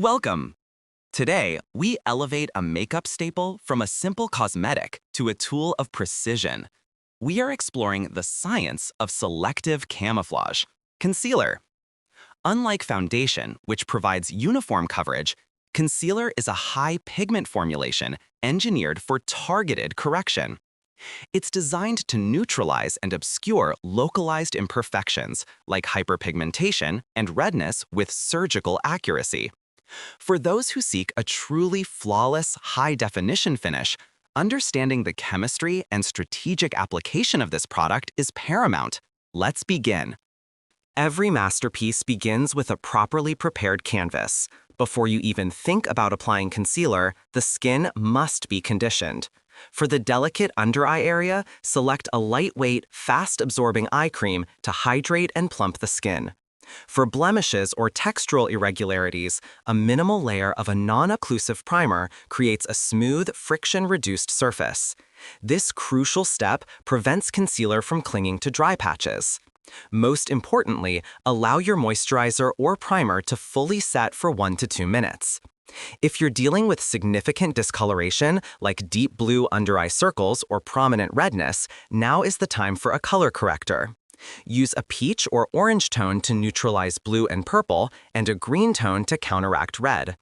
Welcome! Today, we elevate a makeup staple from a simple cosmetic to a tool of precision. We are exploring the science of selective camouflage, concealer. Unlike foundation, which provides uniform coverage, concealer is a high pigment formulation engineered for targeted correction. It's designed to neutralize and obscure localized imperfections like hyperpigmentation and redness with surgical accuracy. For those who seek a truly flawless, high-definition finish, understanding the chemistry and strategic application of this product is paramount. Let's begin. Every masterpiece begins with a properly prepared canvas. Before you even think about applying concealer, the skin must be conditioned. For the delicate under-eye area, select a lightweight, fast-absorbing eye cream to hydrate and plump the skin. For blemishes or textural irregularities, a minimal layer of a non-occlusive primer creates a smooth, friction-reduced surface. This crucial step prevents concealer from clinging to dry patches. Most importantly, allow your moisturizer or primer to fully set for 1 to 2 minutes. If you're dealing with significant discoloration, like deep blue under-eye circles or prominent redness, now is the time for a color corrector. Use a peach or orange tone to neutralize blue and purple, and a green tone to counteract red.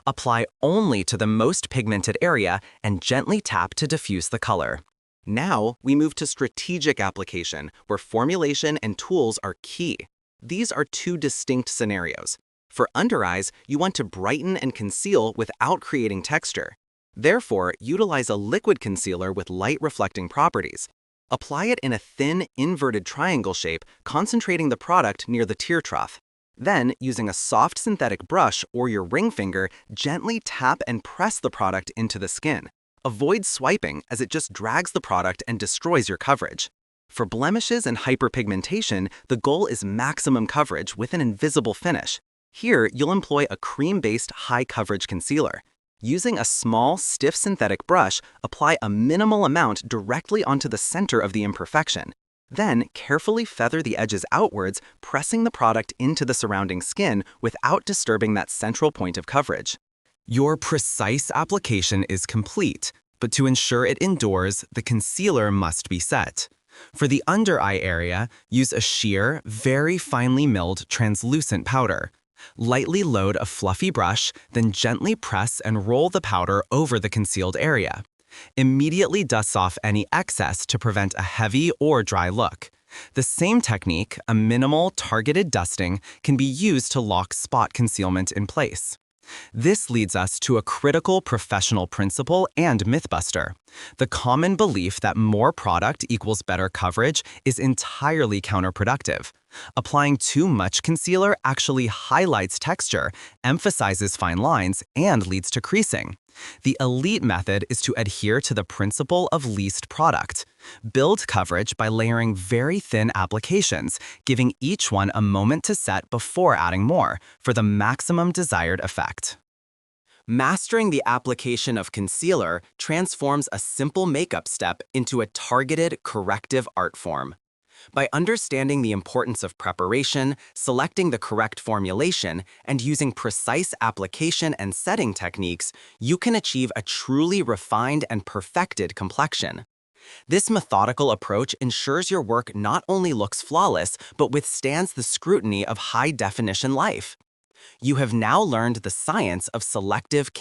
Apply only to the most pigmented area and gently tap to diffuse the color. Now, we move to strategic application, where formulation and tools are key. These are 2 distinct scenarios. For under eyes, you want to brighten and conceal without creating texture. Therefore, utilize a liquid concealer with light-reflecting properties. Apply it in a thin, inverted triangle shape, concentrating the product near the tear trough. Then, using a soft synthetic brush or your ring finger, gently tap and press the product into the skin. Avoid swiping, as it just drags the product and destroys your coverage. For blemishes and hyperpigmentation, the goal is maximum coverage with an invisible finish. Here, you'll employ a cream-based high-coverage concealer. Using a small, stiff synthetic brush, apply a minimal amount directly onto the center of the imperfection. Then, carefully feather the edges outwards, pressing the product into the surrounding skin without disturbing that central point of coverage. Your precise application is complete, but to ensure it endures, the concealer must be set. For the under-eye area, use a sheer, very finely milled translucent powder. Lightly load a fluffy brush, then gently press and roll the powder over the concealed area. Immediately dust off any excess to prevent a heavy or dry look. The same technique, a minimal, targeted dusting, can be used to lock spot concealment in place. This leads us to a critical professional principle and mythbuster. The common belief that more product equals better coverage is entirely counterproductive. Applying too much concealer actually highlights texture, emphasizes fine lines, and leads to creasing. The elite method is to adhere to the principle of least product. Build coverage by layering very thin applications, giving each one a moment to set before adding more for the maximum desired effect. Mastering the application of concealer transforms a simple makeup step into a targeted corrective art form. By understanding the importance of preparation, selecting the correct formulation, and using precise application and setting techniques, you can achieve a truly refined and perfected complexion. This methodical approach ensures your work not only looks flawless, but withstands the scrutiny of high-definition life. You have now learned the science of selective